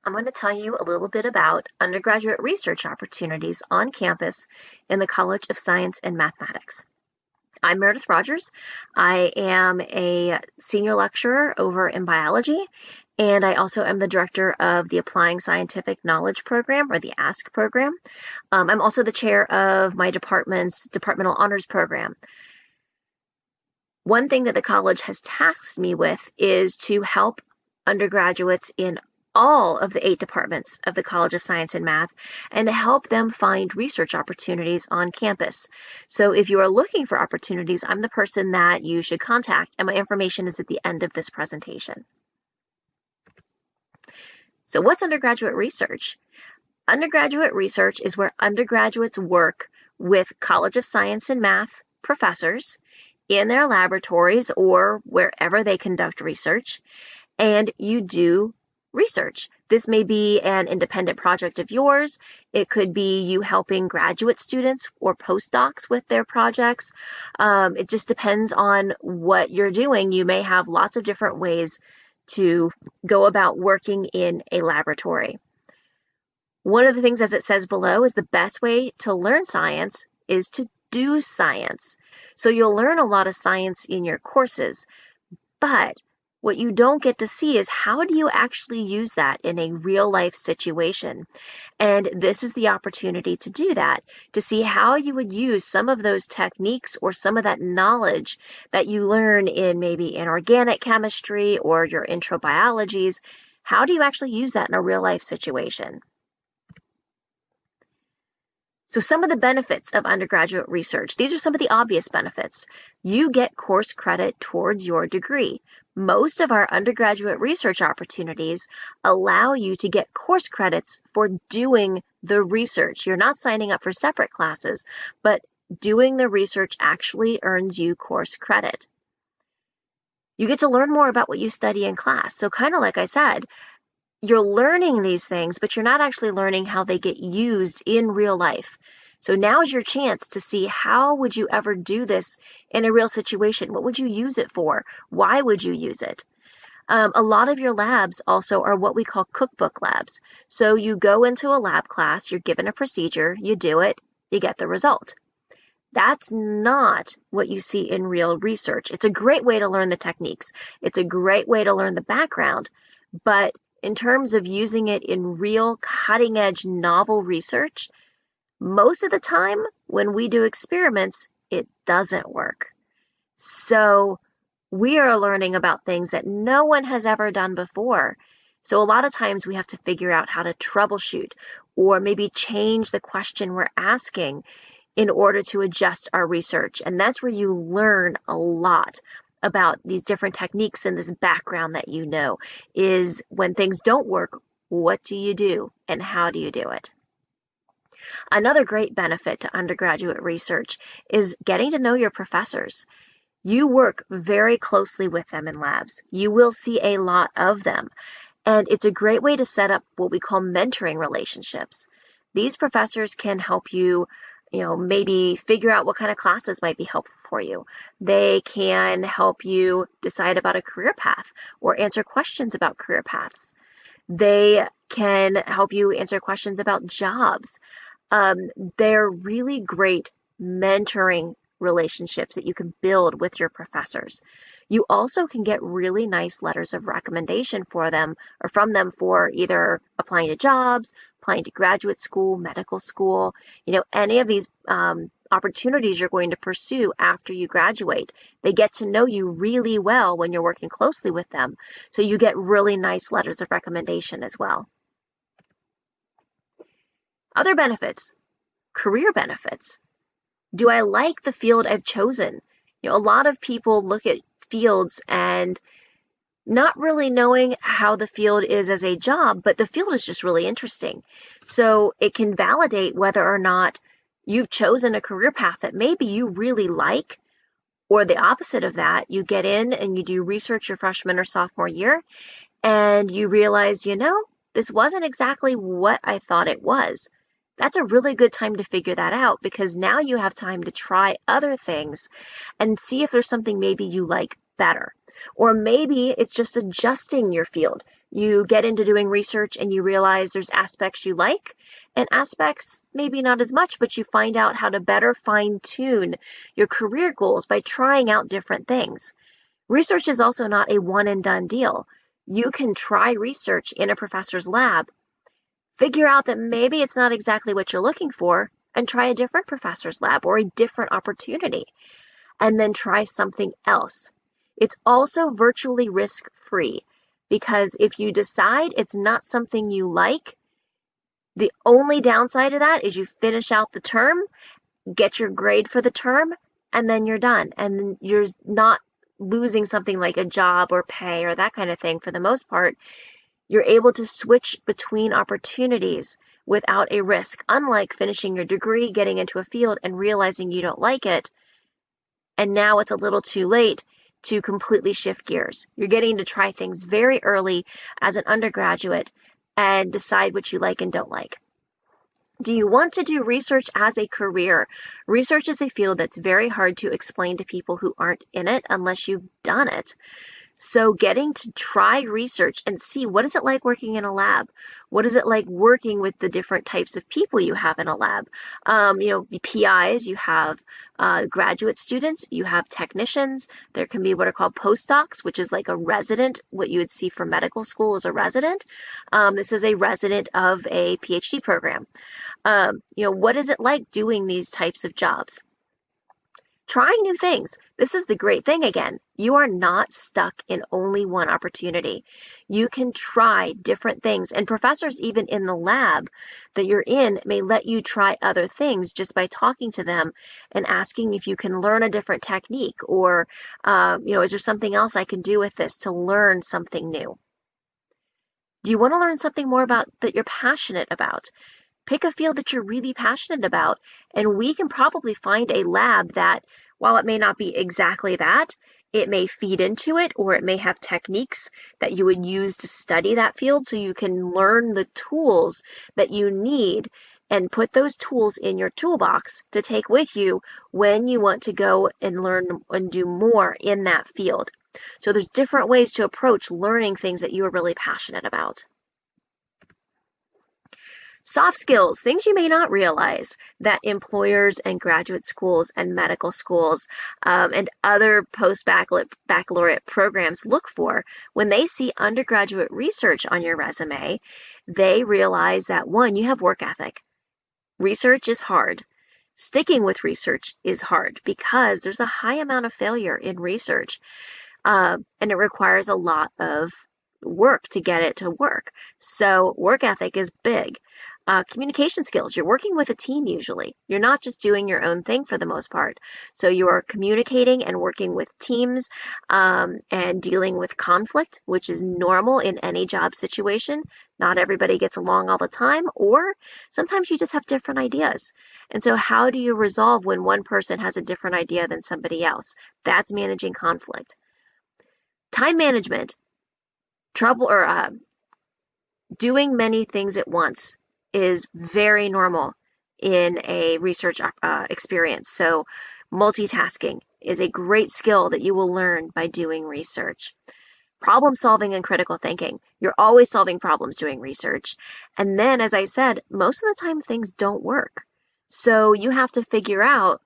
I'm going to tell you a little bit about undergraduate research opportunities on campus in the College of Science and Mathematics. I'm Meredith Rogers. I am a senior lecturer over in biology, and I also am the director of the Applying Scientific Knowledge program, or the ASK program. I'm also the chair of my department's Departmental Honors program. One thing that the college has tasked me with is to help undergraduates in all of the 8 departments of the College of Science and Math and to help them find research opportunities on campus. So if you are looking for opportunities, I'm the person that you should contact, and my information is at the end of this presentation. So what's undergraduate research? Undergraduate research is where undergraduates work with College of Science and Math professors in their laboratories or wherever they conduct research, and you do research. This may be an independent project of yours. It could be you helping graduate students or postdocs with their projects. It just depends on what you're doing. You may have lots of different ways to go about working in a laboratory. One of the things, as it says below, is the best way to learn science is to do science. So you'll learn a lot of science in your courses, but what you don't get to see is how do you actually use that in a real life situation. And this is the opportunity to do that, to see how you would use some of those techniques or some of that knowledge that you learn in maybe in organic chemistry or your intro biologies. How do you actually use that in a real life situation? So some of the benefits of undergraduate research, these are some of the obvious benefits. You get course credit towards your degree. Most of our undergraduate research opportunities allow you to get course credits for doing the research. You're not signing up for separate classes, but doing the research actually earns you course credit. You get to learn more about what you study in class. So kind of like I said, you're learning these things, but you're not actually learning how they get used in real life. So now is your chance to see how would you ever do this in a real situation? What would you use it for? Why would you use it? A lot of your labs also are what we call cookbook labs. So you go into a lab class, you're given a procedure, you do it, you get the result. That's not what you see in real research. It's a great way to learn the techniques. It's a great way to learn the background, but in terms of using it in real cutting-edge novel research, most of the time when we do experiments, it doesn't work. So we are learning about things that no one has ever done before. So a lot of times we have to figure out how to troubleshoot or maybe change the question we're asking in order to adjust our research. And that's where you learn a lot about these different techniques and this background that you know is when things don't work, what do you do and how do you do it? Another great benefit to undergraduate research is getting to know your professors. You work very closely with them in labs. You will see a lot of them. And it's a great way to set up what we call mentoring relationships. These professors can help you maybe figure out what kind of classes might be helpful for you. They can help you decide about a career path or answer questions about career paths. They can help you answer questions about jobs. They're really great mentoring relationships that you can build with your professors. You also can get really nice letters of recommendation for them or from them for either applying to jobs, applying to graduate school, medical school, any of these opportunities you're going to pursue after you graduate. They get to know you really well when you're working closely with them. So you get really nice letters of recommendation as well. Other benefits, career benefits. Do I like the field I've chosen? A lot of people look at fields and not really knowing how the field is as a job, but the field is just really interesting. So it can validate whether or not you've chosen a career path that maybe you really like, or the opposite of that, you get in and you do research your freshman or sophomore year, and you realize, this wasn't exactly what I thought it was. That's a really good time to figure that out because now you have time to try other things and see if there's something maybe you like better. Or maybe it's just adjusting your field. You get into doing research and you realize there's aspects you like and aspects maybe not as much, but you find out how to better fine-tune your career goals by trying out different things. Research is also not a one and done deal. You can try research in a professor's lab, figure out that maybe it's not exactly what you're looking for, and try a different professor's lab or a different opportunity, and then try something else. It's also virtually risk-free because if you decide it's not something you like, the only downside of that is you finish out the term, get your grade for the term, and then you're done. And then you're not losing something like a job or pay or that kind of thing for the most part. You're able to switch between opportunities without a risk, unlike finishing your degree, getting into a field, and realizing you don't like it, and now it's a little too late to completely shift gears. You're getting to try things very early as an undergraduate and decide what you like and don't like. Do you want to do research as a career? Research is a field that's very hard to explain to people who aren't in it unless you've done it. So getting to try research and see what is it like working in a lab? What is it like working with the different types of people you have in a lab? PIs, you have graduate students, you have technicians. There can be what are called postdocs, which is like a resident, what you would see for medical school as a resident. This is a resident of a PhD program. What is it like doing these types of jobs? Trying new things. This is the great thing again. You are not stuck in only one opportunity. You can try different things, and professors even in the lab that you're in may let you try other things just by talking to them and asking if you can learn a different technique or, is there something else I can do with this to learn something new? Do you want to learn something more about that you're passionate about? Pick a field that you're really passionate about, and we can probably find a lab that, while it may not be exactly that, it may feed into it, or it may have techniques that you would use to study that field so you can learn the tools that you need and put those tools in your toolbox to take with you when you want to go and learn and do more in that field. So there's different ways to approach learning things that you are really passionate about. Soft skills, things you may not realize that employers and graduate schools and medical schools and other post-baccalaureate programs look for when they see undergraduate research on your resume. They realize that, one, you have work ethic. Research is hard. Sticking with research is hard because there's a high amount of failure in research, and it requires a lot of work to get it to work. So work ethic is big. Communication skills. You're working with a team usually. You're not just doing your own thing for the most part. So you are communicating and working with teams and dealing with conflict, which is normal in any job situation. Not everybody gets along all the time, or sometimes you just have different ideas. And so how do you resolve when one person has a different idea than somebody else? That's managing conflict. Time management. Doing many things at once is very normal in a research experience. So multitasking is a great skill that you will learn by doing research. Problem solving and critical thinking. You're always solving problems doing research. And then, as I said, most of the time things don't work. So you have to figure out,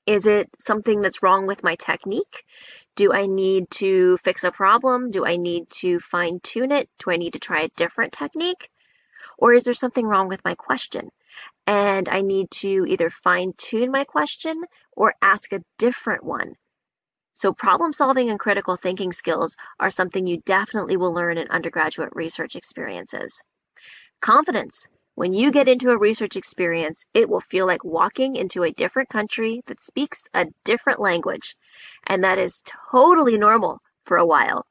is it something that's wrong with my technique? Do I need to fix a problem? Do I need to fine tune it? Do I need to try a different technique? Or is there something wrong with my question? And I need to either fine tune my question or ask a different one. So problem solving and critical thinking skills are something you definitely will learn in undergraduate research experiences. Confidence. When you get into a research experience, it will feel like walking into a different country that speaks a different language. And that is totally normal for a while.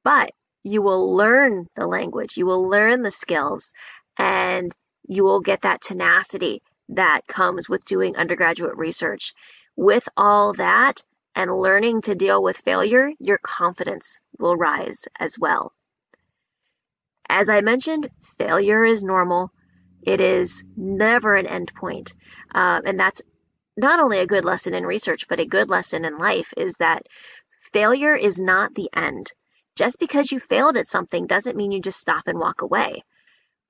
But you will learn the language, you will learn the skills, and you will get that tenacity that comes with doing undergraduate research. With all that and learning to deal with failure, your confidence will rise as well. As I mentioned, failure is normal. It is never an end point. And that's not only a good lesson in research, but a good lesson in life is that failure is not the end. Just because you failed at something doesn't mean you just stop and walk away.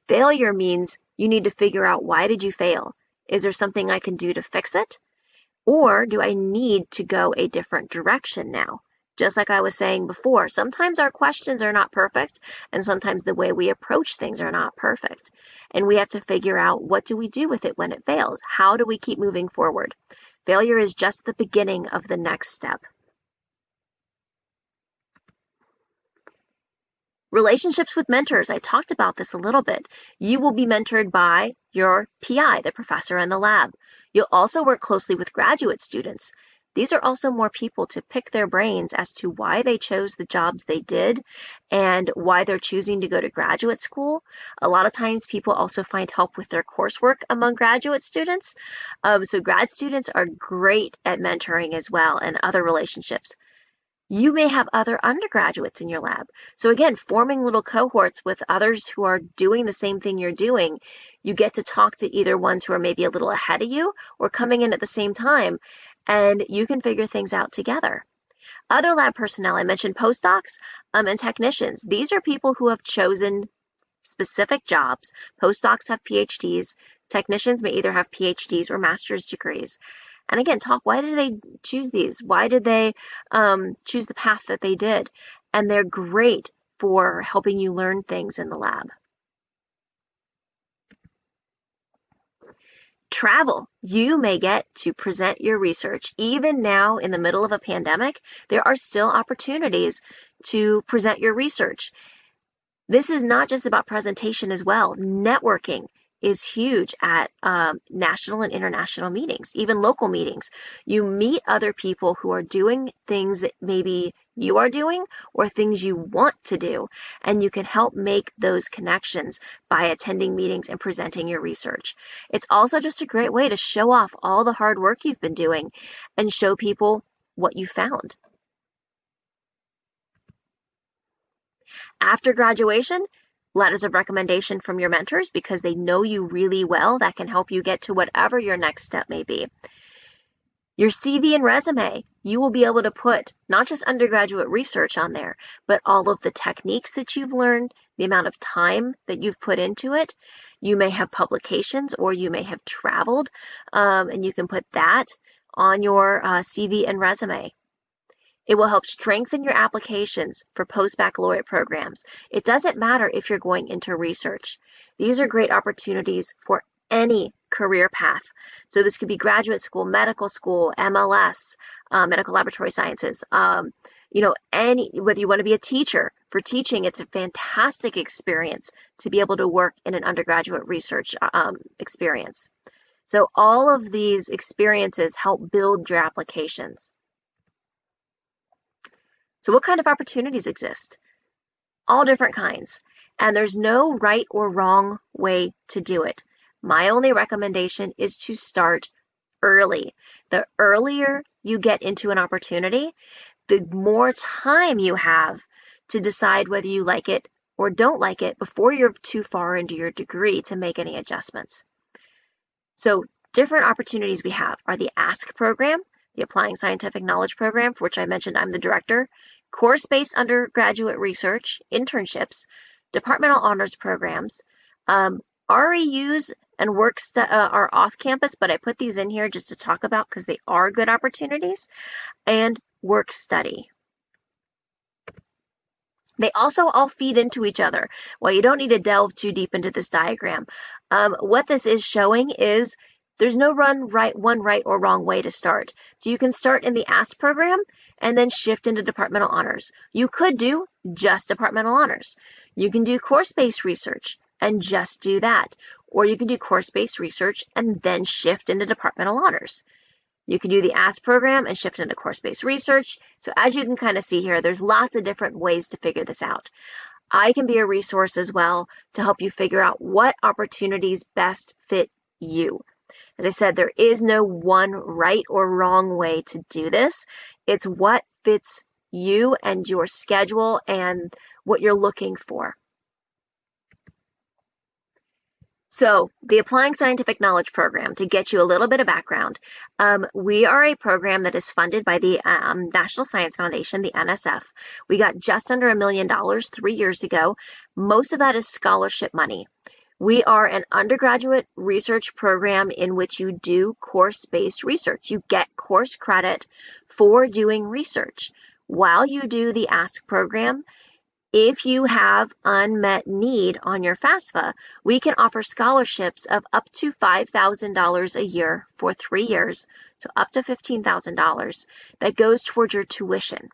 Failure means you need to figure out, why did you fail? Is there something I can do to fix it? Or do I need to go a different direction now? Just like I was saying before, sometimes our questions are not perfect, and sometimes the way we approach things are not perfect. And we have to figure out, what do we do with it when it fails? How do we keep moving forward? Failure is just the beginning of the next step. Relationships with mentors. I talked about this a little bit. You will be mentored by your PI, the professor in the lab. You'll also work closely with graduate students. These are also more people to pick their brains as to why they chose the jobs they did and why they're choosing to go to graduate school. A lot of times people also find help with their coursework among graduate students. So grad students are great at mentoring as well, and other relationships. You may have other undergraduates in your lab. So again, forming little cohorts with others who are doing the same thing you're doing, you get to talk to either ones who are maybe a little ahead of you or coming in at the same time, and you can figure things out together. Other lab personnel, I mentioned postdocs and technicians. These are people who have chosen specific jobs. Postdocs have PhDs. Technicians may either have PhDs or master's degrees. And again, talk, why did they choose these? Why did they choose the path that they did? And they're great for helping you learn things in the lab. Travel. You may get to present your research. Even now, in the middle of a pandemic, there are still opportunities to present your research. This is not just about presentation as well. Networking is huge at national and international meetings, even local meetings. You meet other people who are doing things that maybe you are doing or things you want to do, and you can help make those connections by attending meetings and presenting your research. It's also just a great way to show off all the hard work you've been doing and show people what you found. After graduation, letters of recommendation from your mentors, because they know you really well. That can help you get to whatever your next step may be. Your CV and resume, you will be able to put not just undergraduate research on there, but all of the techniques that you've learned, the amount of time that you've put into it. You may have publications or you may have traveled, and you can put that on your CV and resume. It will help strengthen your applications for post-baccalaureate programs. It doesn't matter if you're going into research. These are great opportunities for any career path. So this could be graduate school, medical school, MLS, medical laboratory sciences. Whether you want to be a teacher. For teaching, it's a fantastic experience to be able to work in an undergraduate research experience. So all of these experiences help build your applications. So what kind of opportunities exist? All different kinds. And there's no right or wrong way to do it. My only recommendation is to start early. The earlier you get into an opportunity, the more time you have to decide whether you like it or don't like it before you're too far into your degree to make any adjustments. So different opportunities we have are the ASK program, the Applying Scientific Knowledge program, for which I mentioned I'm the director, course-based undergraduate research, internships, Departmental Honors programs, REUs and are off campus, but I put these in here just to talk about because they are good opportunities, and work study. They also all feed into each other. Well, you don't need to delve too deep into this diagram. What this is showing is there's no one right or wrong way to start. So you can start in the ASK program and then shift into Departmental Honors. You could do just Departmental Honors. You can do course-based research and just do that. Or you can do course-based research and then shift into Departmental Honors. You can do the ASK program and shift into course-based research. So as you can kind of see here, there's lots of different ways to figure this out. I can be a resource as well to help you figure out what opportunities best fit you. As I said, there is no one right or wrong way to do this. It's what fits you and your schedule and what you're looking for. So the Applying Scientific Knowledge Program, to get you a little bit of background, we are a program that is funded by the National Science Foundation, the NSF. We got just under $1 million 3 years ago. Most of that is scholarship money. We are an undergraduate research program in which you do course-based research. You get course credit for doing research. While you do the ASK program, if you have unmet need on your FAFSA, we can offer scholarships of up to $5,000 a year for 3 years, so up to $15,000 that goes towards your tuition.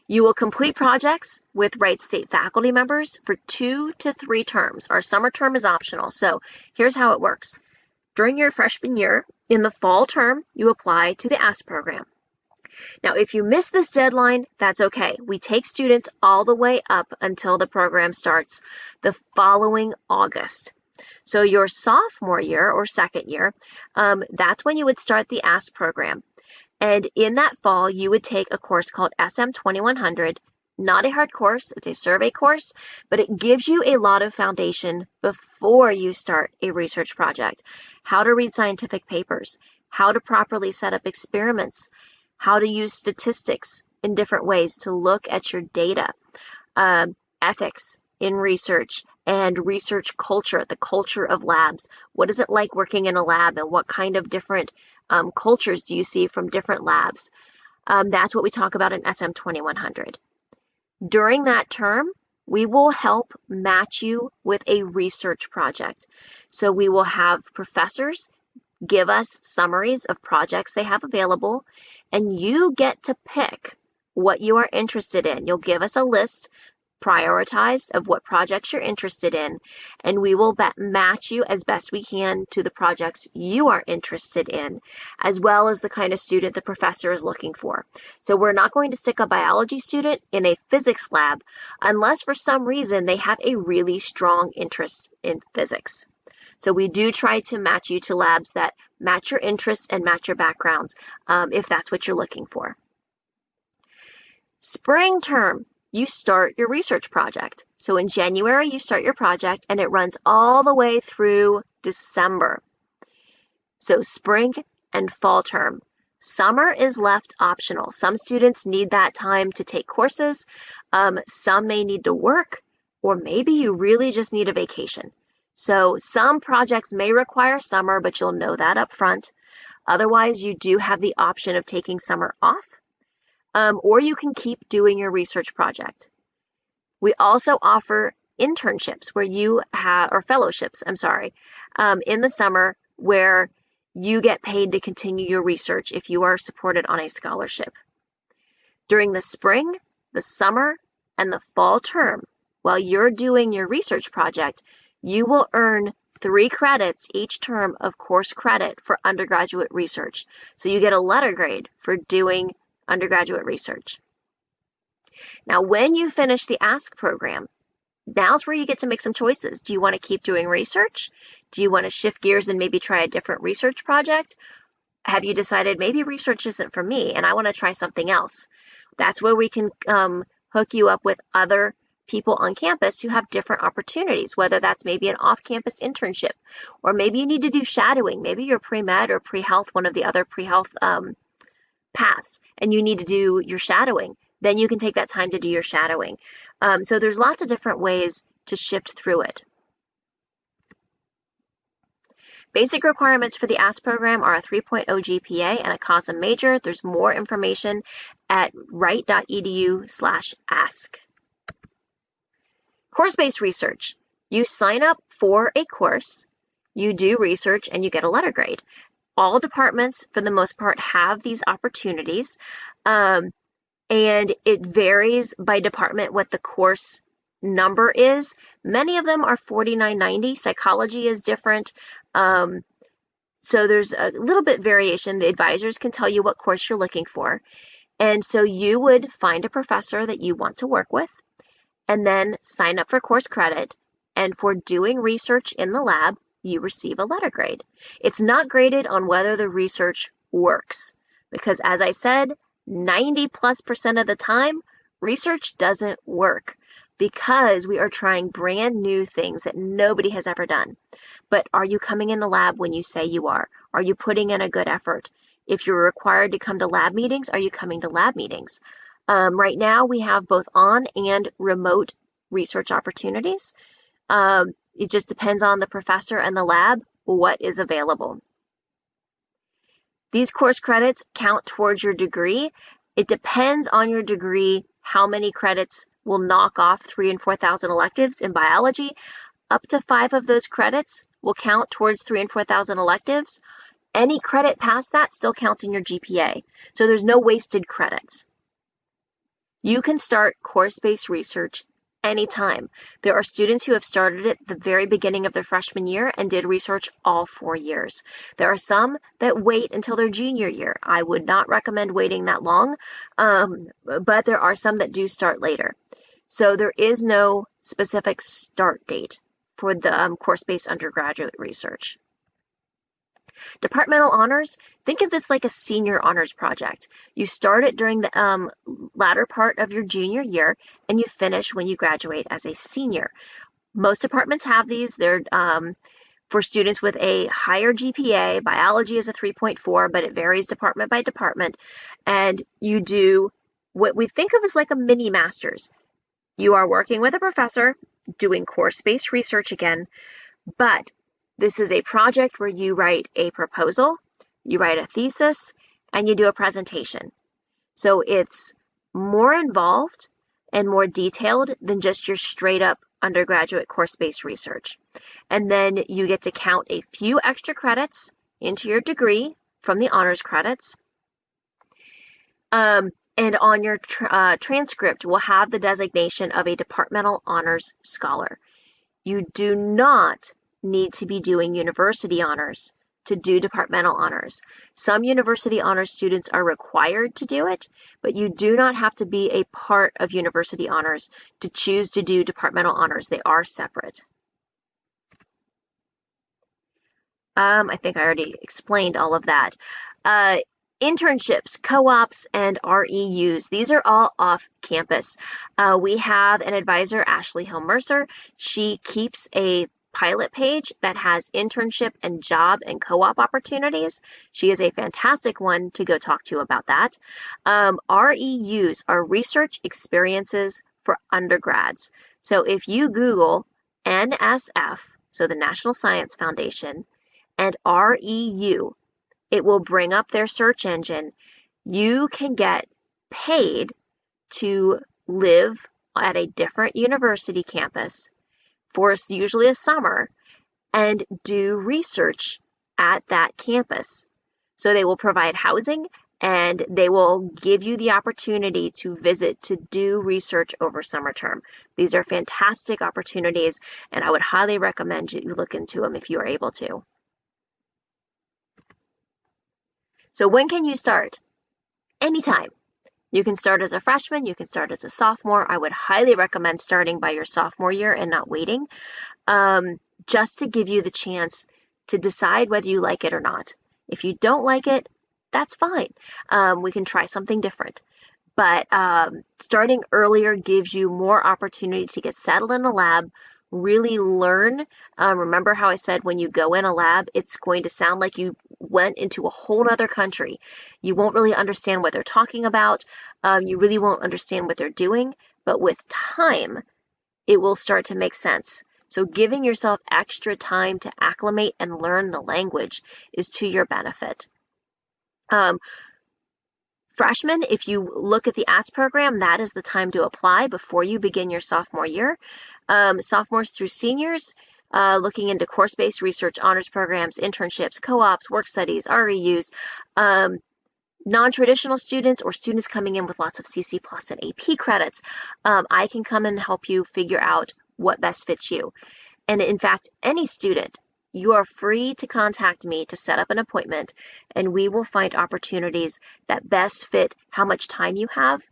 You will complete projects with Wright State faculty members for 2 to 3 terms. Our summer term is optional, so here's how it works. During your freshman year, in the fall term, you apply to the ASK program. Now, if you miss this deadline, that's okay. We take students all the way up until the program starts the following August. So your sophomore year or second year, that's when you would start the ASK program. And in that fall, you would take a course called SM 2100. Not a hard course, it's a survey course, but it gives you a lot of foundation before you start a research project. How to read scientific papers, how to properly set up experiments, how to use statistics in different ways to look at your data, ethics in research and research culture, the culture of labs. What is it like working in a lab, and what kind of different cultures do you see from different labs? That's what we talk about in SM 2100. During that term, we will help match you with a research project. So we will have professors give us summaries of projects they have available, and you get to pick what you are interested in. You'll give us a list prioritized of what projects you're interested in, and we will match you as best we can to the projects you are interested in, as well as the kind of student the professor is looking for. So we're not going to stick a biology student in a physics lab unless for some reason they have a really strong interest in physics. So we do try to match you to labs that match your interests and match your backgrounds, if that's what you're looking for. Spring term, you start your research project. So in January, you start your project, and it runs all the way through December. So spring and fall term. Summer is left optional. Some students need that time to take courses. Some may need to work, or maybe you really just need a vacation. So some projects may require summer, but you'll know that up front. Otherwise, you do have the option of taking summer off, or you can keep doing your research project. We also offer internships where you have, or fellowships, in the summer where you get paid to continue your research if you are supported on a scholarship. During the spring, the summer, and the fall term, while you're doing your research project, you will earn 3 credits each term of course credit for undergraduate research. So you get a letter grade for doing undergraduate research. Now, when you finish the ASK program, now's where you get to make some choices. Do you want to keep doing research? Do you want to shift gears and maybe try a different research project? Have you decided maybe research isn't for me and I want to try something else? That's where we can hook you up with other people on campus who have different opportunities, whether that's maybe an off-campus internship, or maybe you need to do shadowing. Maybe you're pre-med or pre-health, one of the other pre-health paths, and you need to do your shadowing. Then you can take that time to do your shadowing. So there's lots of different ways to shift through it. Basic requirements for the ASK program are a 3.0 GPA and a COSM major. There's more information at wright.edu/ask. Course-based research. You sign up for a course, you do research, and you get a letter grade. All departments, for the most part, have these opportunities, and it varies by department what the course number is. Many of them are $49.90. Psychology is different. So there's a little bit variation. The advisors can tell you what course you're looking for. And so you would find a professor that you want to work with, and then sign up for course credit. And for doing research in the lab, you receive a letter grade. It's not graded on whether the research works, because as I said, 90+% of the time, research doesn't work. because we are trying brand new things that nobody has ever done. But are you coming in the lab when you say you are? Are you putting in a good effort? If you're required to come to lab meetings, are you coming to lab meetings? Right now, we have both on and remote research opportunities. It just depends on the professor and the lab what is available. These course credits count towards your degree. It depends on your degree how many credits will knock off 3,000 and 4,000 electives in biology. Up to 5 of those credits will count towards 3,000 and 4,000 electives. Any credit past that still counts in your GPA. So there's no wasted credits. You can start course-based research anytime. There are students who have started at the very beginning of their freshman year and did research all 4 years. There are some that wait until their junior year. I would not recommend waiting that long, but there are some that do start later. So there is no specific start date for the course-based undergraduate research. Departmental honors, think of this like a senior honors project. You start it during the latter part of your junior year, and you finish when you graduate as a senior. Most departments have these. They're for students with a higher GPA. Biology is a 3.4, but it varies department by department. And you do what we think of as like a mini master's. You are working with a professor, doing course-based research again, but this is a project where you write a proposal, you write a thesis, and you do a presentation. So it's more involved and more detailed than just your straight up undergraduate course-based research. And then you get to count a few extra credits into your degree from the honors credits. And on your transcript will have the designation of a Departmental Honors Scholar. You do not need to be doing university honors to do departmental honors. Some university honors students are required to do it, but you do not have to be a part of university honors to choose to do departmental honors. They are separate. I think I already explained all of that. Internships, co-ops, and REUs. These are all off campus. We have an advisor, Ashley Hill Mercer. She keeps a pilot page that has internship and job and co-op opportunities. She is a fantastic one to go talk to about that. REUs are research experiences for undergrads. So if you Google NSF, so the National Science Foundation, and REU, it will bring up their search engine. You can get paid to live at a different university campus for usually a summer and do research at that campus. So they will provide housing and they will give you the opportunity to visit to do research over summer term. These are fantastic opportunities, and I would highly recommend you look into them if you are able to. So when can you start? Anytime. You can start as a freshman, you can start as a sophomore. I would highly recommend starting by your sophomore year and not waiting, just to give you the chance to decide whether you like it or not. If you don't like it, that's fine. We can try something different. But starting earlier gives you more opportunity to get settled in a lab, really learn. Remember how I said when you go in a lab, it's going to sound like you went into a whole other country. You won't really understand what they're talking about. You really won't understand what they're doing. But with time, it will start to make sense. So giving yourself extra time to acclimate and learn the language is to your benefit. Freshmen, if you look at the ASK program, that is the time to apply before you begin your sophomore year. Sophomores through seniors, looking into course-based research, honors programs, internships, co-ops, work studies, REUs, non-traditional students or students coming in with lots of CC Plus and AP credits, I can come and help you figure out what best fits you. And in fact, any student, you are free to contact me to set up an appointment, and we will find opportunities that best fit how much time you have,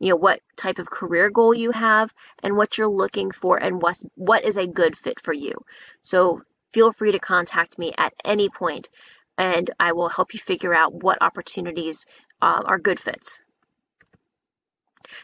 what type of career goal you have, and what you're looking for, and what is a good fit for you. So feel free to contact me at any point, and I will help you figure out what opportunities are good fits.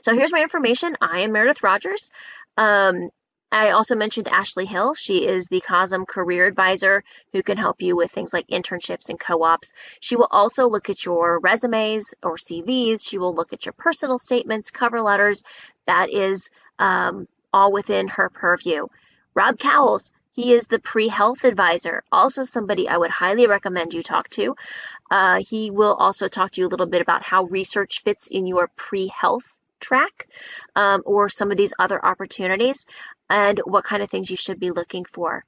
So here's my information. I am Meredith Rogers. Um, I also mentioned Ashley Hill. She is the COSM career advisor who can help you with things like internships and co-ops. She will also look at your resumes or CVs. She will look at your personal statements, cover letters. That is all within her purview. Rob Cowles, he is the pre-health advisor, also somebody I would highly recommend you talk to. He will also talk to you a little bit about how research fits in your pre-health track or some of these other opportunities and what kind of things you should be looking for.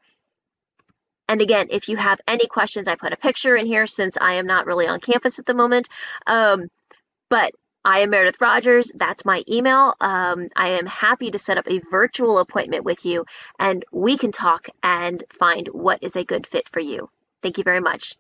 And again, if you have any questions, I put a picture in here since I am not really on campus at the moment. But I am Meredith Rogers. That's my email. I am happy to set up a virtual appointment with you and we can talk and find what is a good fit for you. Thank you very much.